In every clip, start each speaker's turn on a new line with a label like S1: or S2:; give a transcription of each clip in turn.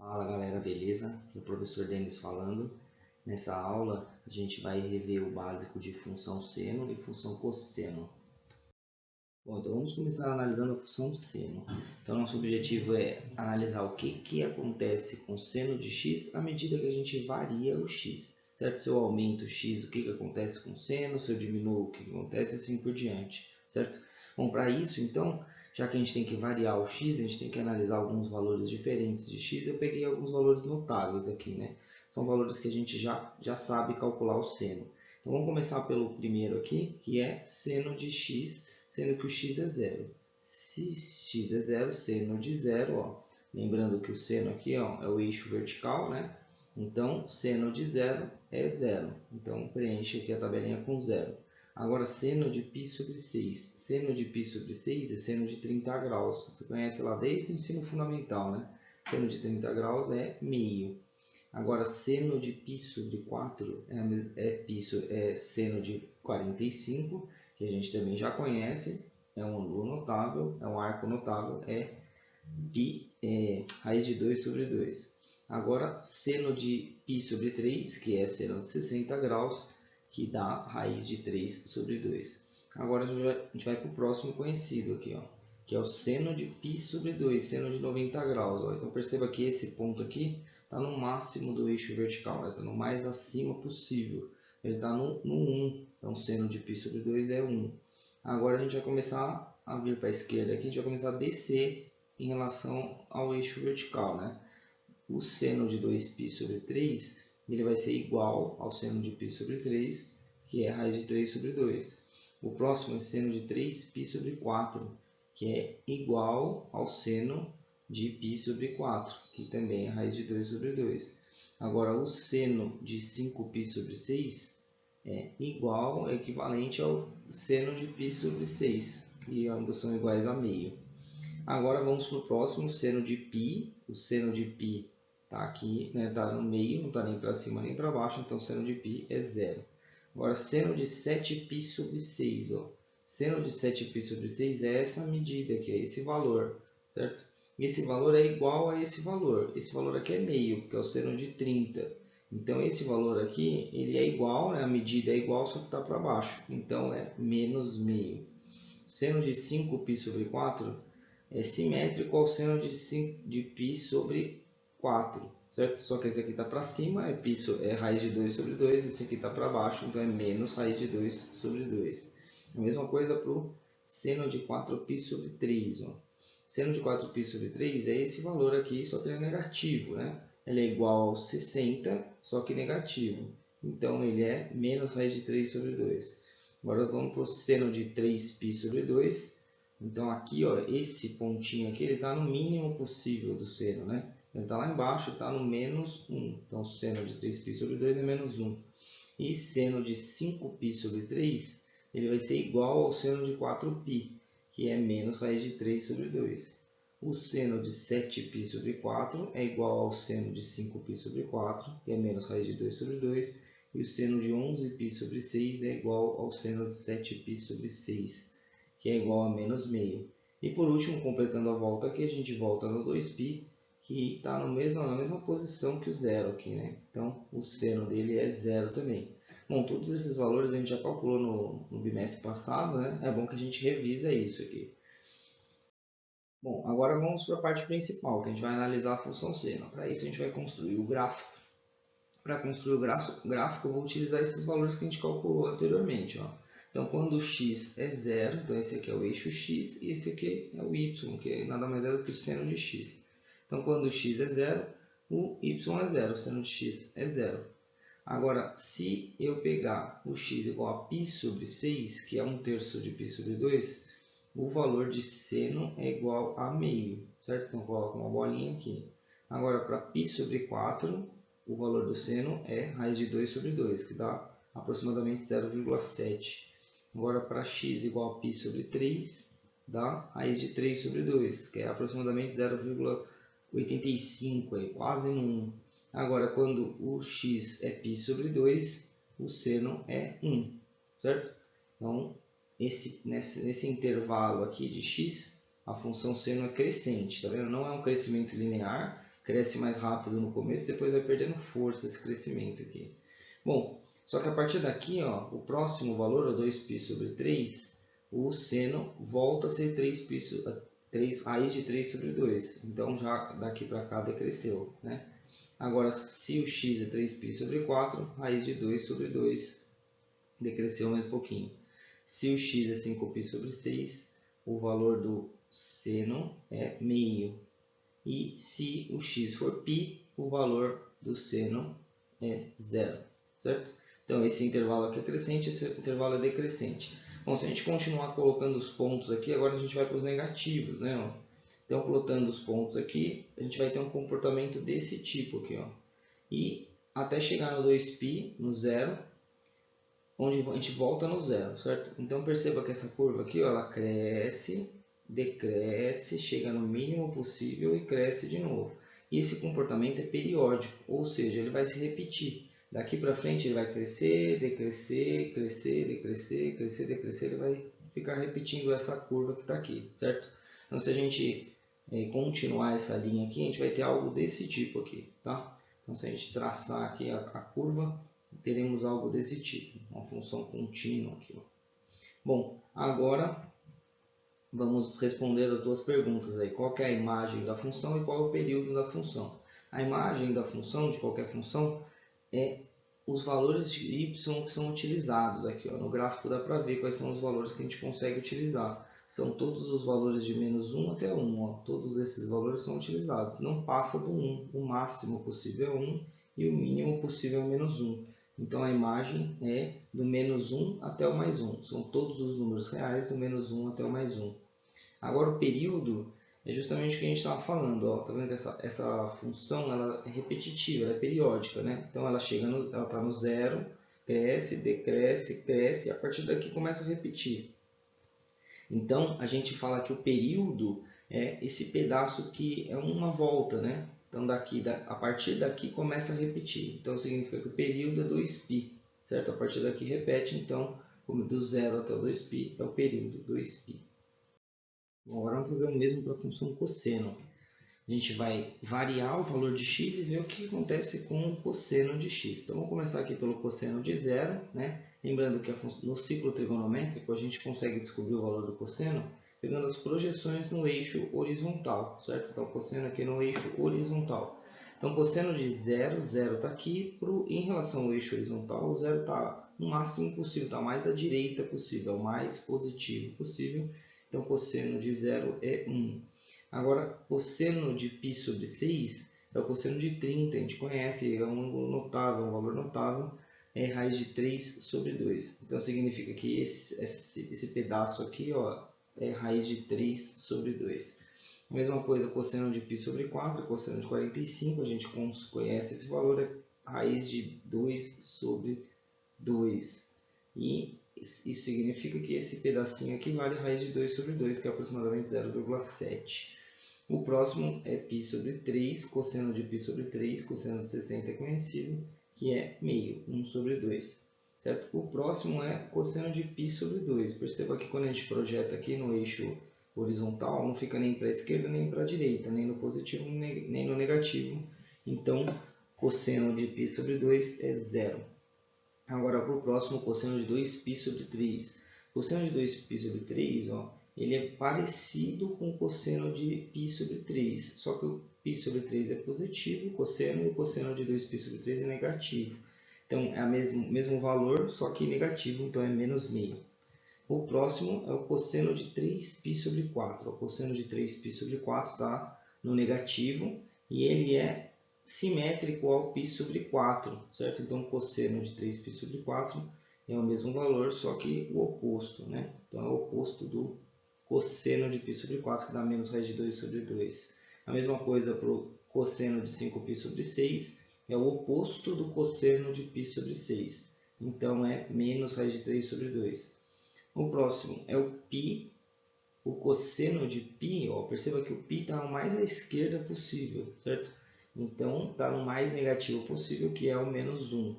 S1: Fala galera, beleza? Aqui é o professor Denis falando. Nessa aula a gente vai rever o básico de função seno e função cosseno. Bom, então vamos começar analisando a função seno. Então nosso objetivo é analisar o que acontece com seno de x à medida que a gente varia o x. Certo? Se eu aumento o x, o que acontece com seno? Se eu diminuo, o que acontece? Assim por diante. Certo? Bom, para isso então, já que a gente tem que variar o x, a gente tem que analisar alguns valores diferentes de x. Eu peguei alguns valores notáveis aqui, né? São valores que a gente já sabe calcular o seno. Então vamos começar pelo primeiro aqui, que é seno de x, sendo que o x é zero. Se x é zero, seno de zero, ó. Lembrando que o seno aqui ó, é o eixo vertical, né? Então, seno de zero é zero. Então, preenche aqui a tabelinha com zero. Agora, seno de π sobre 6. Seno de π sobre 6 é seno de 30 graus. Você conhece lá desde o ensino fundamental, né? Seno de 30 graus é meio. Agora, seno de π sobre 4 é seno de 45, que a gente também já conhece. É um ângulo notável, é um arco notável, raiz de 2 sobre 2. Agora, seno de π sobre 3, que é seno de 60 graus, que dá raiz de 3 sobre 2. Agora a gente vai para o próximo conhecido aqui, ó, que é o seno de π sobre 2, seno de 90 graus. Ó. Então perceba que esse ponto aqui está no máximo do eixo vertical, está no mais acima possível. Ele está no 1, então seno de π sobre 2 é 1. Agora a gente vai começar a vir para a esquerda aqui, a gente vai começar a descer em relação ao eixo vertical, né? O seno de 2π sobre 3 ele vai ser igual ao seno de π sobre 3, que é raiz de 3 sobre 2. O próximo é seno de 3π sobre 4, que é igual ao seno de π sobre 4, que também é raiz de 2 sobre 2. Agora, o seno de 5π sobre 6 é igual, é equivalente ao seno de π sobre 6, e ambos são iguais a meio. Agora vamos para o próximo, seno de π. O seno de π está aqui, né? Está no meio, não está nem para cima nem para baixo, então seno de π é zero. Agora, seno de 7π sobre 6. Ó. Seno de 7π sobre 6 é essa medida, que é esse valor, certo? Esse valor é igual a esse valor. Esse valor aqui é meio, porque é o seno de 30. Então, esse valor aqui, ele é igual, né? A medida é igual, só que está para baixo. Então, é menos meio. Seno de 5π sobre 4 é simétrico ao seno de π sobre 4, certo? Só que esse aqui está para cima, é raiz de 2 sobre 2, esse aqui está para baixo, então é menos raiz de 2 sobre 2. A mesma coisa para o seno de 4π sobre 3. Ó. Seno de 4π sobre 3 é esse valor aqui, só que ele é negativo, né? Ele é igual a 60, só que negativo. Então, ele é menos raiz de 3 sobre 2. Agora, vamos para o seno de 3π sobre 2. Então, aqui, ó, esse pontinho aqui, ele está no mínimo possível do seno, né? Ele está lá embaixo, está no menos 1. Então, seno de 3π sobre 2 é menos 1. E seno de 5π sobre 3, ele vai ser igual ao seno de 4π, que é menos raiz de 3 sobre 2. O seno de 7π sobre 4 é igual ao seno de 5π sobre 4, que é menos raiz de 2 sobre 2. E o seno de 11π sobre 6 é igual ao seno de 7π sobre 6, que é igual a menos meio. E por último, completando a volta aqui, a gente volta no 2π, que está na mesma posição que o zero aqui, né? Então, o seno dele é zero também. Bom, todos esses valores a gente já calculou no bimestre passado, né? É bom que a gente revisa isso aqui. Bom, agora vamos para a parte principal, que a gente vai analisar a função seno. Para isso, a gente vai construir o gráfico. Para construir o gráfico, eu vou utilizar esses valores que a gente calculou anteriormente, ó. Então, quando o x é zero, então esse aqui é o eixo x e esse aqui é o y, que nada mais é do que o seno de x. Então, quando o x é zero, o y é zero, o seno de x é zero. Agora, se eu pegar o x igual a π sobre 6, que é 1/3 de π sobre 2, o valor de seno é igual a meio, certo? Então, coloco uma bolinha aqui. Agora, para π sobre 4, o valor do seno é raiz de 2 sobre 2, que dá aproximadamente 0,7. Agora, para x igual a π sobre 3, dá raiz de 3 sobre 2, que é aproximadamente 0,85, quase no 1. Agora, quando o x é π sobre 2, o seno é 1, certo? Então, nesse intervalo aqui de x, a função seno é crescente, tá vendo? Não é um crescimento linear, cresce mais rápido no começo, depois vai perdendo força esse crescimento aqui. Bom, só que a partir daqui, ó, o próximo valor, o 2π sobre 3, o seno volta a ser 3 raiz de 3 sobre 2. Então, já daqui para cá decresceu, né? Agora, se o x é 3π sobre 4, raiz de 2 sobre 2 decresceu mais um pouquinho. Se o x é 5π sobre 6, o valor do seno é meio. E se o x for π, o valor do seno é zero, certo? Então, esse intervalo aqui é crescente, esse intervalo é decrescente. Bom, se a gente continuar colocando os pontos aqui, agora a gente vai para os negativos, né? Então, plotando os pontos aqui, a gente vai ter um comportamento desse tipo aqui, ó. E até chegar no 2π, no zero, onde a gente volta no zero, certo? Então, perceba que essa curva aqui, ó, ela cresce, decresce, chega no mínimo possível e cresce de novo. E esse comportamento é periódico, ou seja, ele vai se repetir. Daqui para frente ele vai crescer, decrescer, crescer, decrescer, crescer, decrescer, ele vai ficar repetindo essa curva que está aqui, certo? Então, se a gente continuar essa linha aqui, a gente vai ter algo desse tipo aqui, tá? Então, se a gente traçar aqui a curva, teremos algo desse tipo, uma função contínua aqui, ó. Bom, agora vamos responder as duas perguntas aí. Qual que é a imagem da função e qual é o período da função? A imagem da função, de qualquer função, é os valores de y que são utilizados aqui, ó. No gráfico dá para ver quais são os valores que a gente consegue utilizar. São todos os valores de menos 1 até 1, ó. Todos esses valores são utilizados. Não passa do 1, o máximo possível é 1 e o mínimo possível é menos 1. Então a imagem é do menos 1 até o mais 1. São todos os números reais do menos 1 até o mais 1. Agora o período é justamente o que a gente estava falando. Ó. Tá vendo que essa função ela é repetitiva, ela é periódica, né? Então ela está no zero, cresce, decresce, cresce e a partir daqui começa a repetir. Então a gente fala que o período é esse pedaço que é uma volta, né? Então, a partir daqui começa a repetir. Então, significa que o período é 2π, certo? A partir daqui repete, então, do 0 até o 2π é o período, 2π. Bom, agora vamos fazer o mesmo para a função cosseno. A gente vai variar o valor de x e ver o que acontece com o cosseno de x. Então, vamos começar aqui pelo cosseno de zero, né? Lembrando que no ciclo trigonométrico a gente consegue descobrir o valor do cosseno pegando as projeções no eixo horizontal, certo? Então, cosseno aqui no eixo horizontal. Então, cosseno de 0, 0 está aqui. Em relação ao eixo horizontal, o 0 está no máximo possível, está mais à direita possível, o mais positivo possível. Então, cosseno de 0 é 1. Agora, cosseno de π sobre 6 é o cosseno de 30, a gente conhece, é um ângulo notável, um valor notável, é raiz de 3 sobre 2. Então, significa que esse pedaço aqui, ó, é raiz de 3 sobre 2. A mesma coisa, cosseno de π sobre 4, cosseno de 45, a gente conhece esse valor, é raiz de 2 sobre 2. E isso significa que esse pedacinho aqui vale raiz de 2 sobre 2, que é aproximadamente 0,7. O próximo é π sobre 3, cosseno de π sobre 3, cosseno de 60 é conhecido, que é meio, 1 sobre 2. Certo? O próximo é cosseno de π sobre 2. Perceba que quando a gente projeta aqui no eixo horizontal, não fica nem para a esquerda nem para a direita, nem no positivo nem no negativo. Então, cosseno de π sobre 2 é zero. Agora, para o próximo, cosseno de 2π sobre 3. Cosseno de 2π sobre 3, ó, ele é parecido com o cosseno de π sobre 3, só que o π sobre 3 é positivo, cosseno, e o cosseno de 2π sobre 3 é negativo. Então, é o mesmo valor, só que negativo, então é menos meio. O próximo é o cosseno de 3π sobre 4. O cosseno de 3π sobre 4 está no negativo e ele é simétrico ao π sobre 4, certo? Então, o cosseno de 3π sobre 4 é o mesmo valor, só que o oposto, né? Então, é o oposto do cosseno de π sobre 4, que dá menos raiz de 2 sobre 2. A mesma coisa para o cosseno de 5π sobre 6, é o oposto do cosseno de π sobre 6. Então, é menos raiz de 3 sobre 2. O próximo é o π, o cosseno de π, ó, perceba que o π está o mais à esquerda possível, certo? Então, está no mais negativo possível, que é o menos 1.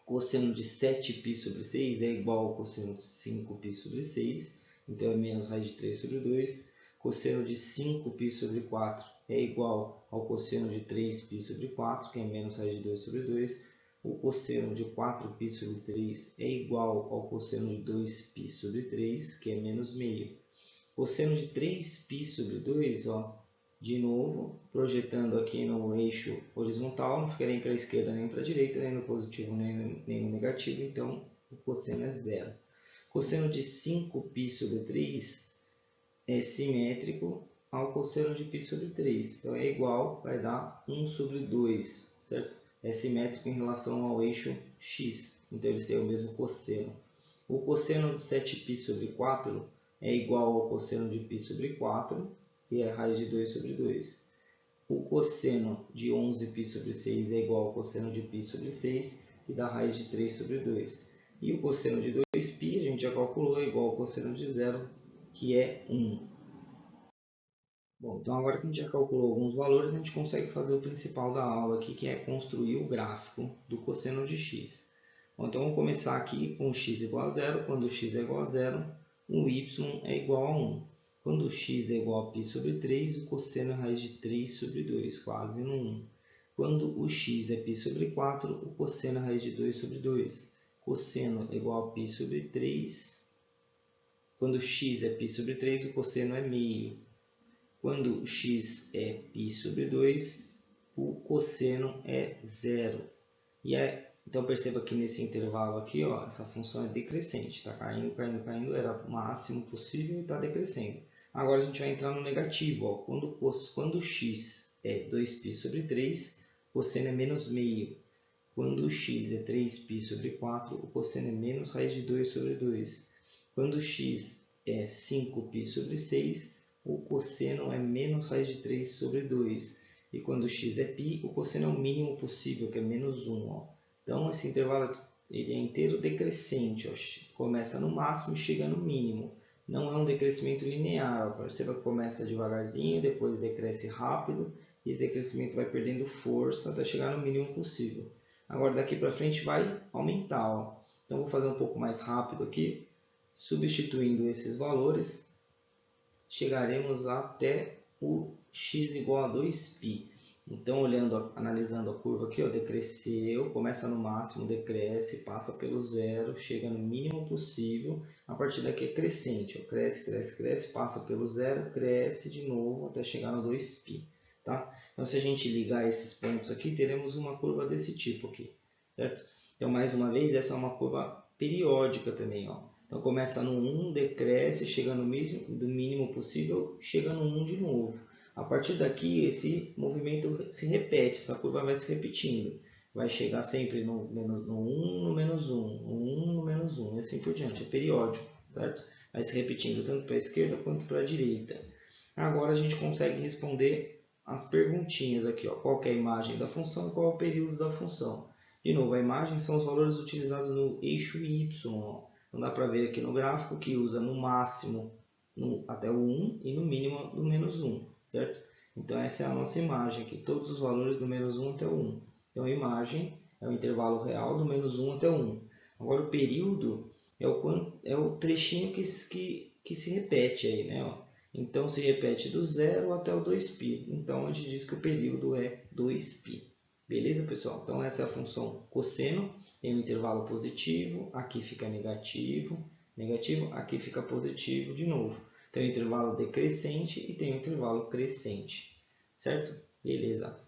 S1: Cosseno de 7π sobre 6 é igual ao cosseno de 5π sobre 6, então é menos raiz de 3 sobre 2. cosseno de 5π sobre 4 é igual ao cosseno de 3π sobre 4, que é menos raiz de 2 sobre 2. O cosseno de 4π sobre 3 é igual ao cosseno de 2π sobre 3, que é menos meio. Cosseno de 3π sobre 2, ó, de novo, projetando aqui no eixo horizontal, não fica nem para a esquerda nem para a direita, nem no positivo nem no negativo, então o cosseno é zero. Cosseno de 5π sobre 3 é simétrico ao cosseno de π sobre 3. Então é igual, vai dar 1 sobre 2, certo? É simétrico em relação ao eixo x, então eles têm o mesmo cosseno. O cosseno de 7π sobre 4 é igual ao cosseno de π sobre 4, que é raiz de 2 sobre 2. O cosseno de 11π sobre 6 é igual ao cosseno de π sobre 6, que dá raiz de 3 sobre 2. E o cosseno de 2π, a gente já calculou, é igual ao cosseno de 0, que é 1. Bom, então agora que a gente já calculou alguns valores, a gente consegue fazer o principal da aula aqui, que é construir o gráfico do cosseno de x. Bom, então vamos começar aqui com x igual a 0. Quando x é igual a 0, o y é igual a 1. Quando x é igual a π sobre 3, o cosseno é raiz de 3 sobre 2, quase no 1. Quando o x é π sobre 4, o cosseno é raiz de 2 sobre 2. Cosseno é igual a π sobre 3. Quando x é π sobre 3, o cosseno é meio. Quando x é π sobre 2, o cosseno é zero. Então perceba que nesse intervalo aqui, ó, essa função é decrescente, está caindo, caindo, caindo, era o máximo possível e está decrescendo. Agora a gente vai entrar no negativo, ó. Quando x é 2π sobre 3, o cosseno é menos meio. Quando x é 3π sobre 4, o cosseno é menos raiz de 2 sobre 2. Quando x é 5π sobre 6, o cosseno é menos raiz de 3 sobre 2. E quando x é π, o cosseno é o mínimo possível, que é menos 1. Ó. Então, esse intervalo ele é inteiro decrescente. Ó. Começa no máximo e chega no mínimo. Não é um decrescimento linear. Ó. Perceba que começa devagarzinho, depois decresce rápido. E esse decrescimento vai perdendo força até chegar no mínimo possível. Agora, daqui para frente, vai aumentar. Ó. Então, vou fazer um pouco mais rápido aqui. Substituindo esses valores, chegaremos até o x igual a 2π. Então, analisando a curva aqui, ó, decresceu, começa no máximo, decresce, passa pelo zero, chega no mínimo possível. A partir daqui é crescente, ó, cresce, cresce, cresce, passa pelo zero, cresce de novo até chegar no 2π. Tá? Então, se a gente ligar esses pontos aqui, teremos uma curva desse tipo aqui, certo? Então, mais uma vez, essa é uma curva periódica também, ó. Então, começa no 1, decresce, chega no mínimo possível, chega no 1 de novo. A partir daqui, esse movimento se repete, essa curva vai se repetindo. Vai chegar sempre no 1, no menos 1, no 1, no menos 1, e assim por diante. É periódico, certo? Vai se repetindo tanto para a esquerda quanto para a direita. Agora, a gente consegue responder as perguntinhas aqui, ó. Qual que é a imagem da função e qual é o período da função. De novo, a imagem são os valores utilizados no eixo y, ó. Então dá para ver aqui no gráfico que usa no máximo até o 1 e no mínimo no menos 1, certo? Então essa é a nossa imagem aqui, todos os valores do menos 1 até o 1. Então a imagem é o intervalo real do menos 1 até o 1. Agora o período é o trechinho que se repete aí, né? Ó. Então se repete do 0 até o 2π. Então a gente diz que o período é 2π. Beleza, pessoal? Então essa é a função cosseno. Tem um intervalo positivo, aqui fica negativo, negativo, aqui fica positivo de novo. Tem um intervalo decrescente e tem um intervalo crescente, certo? Beleza.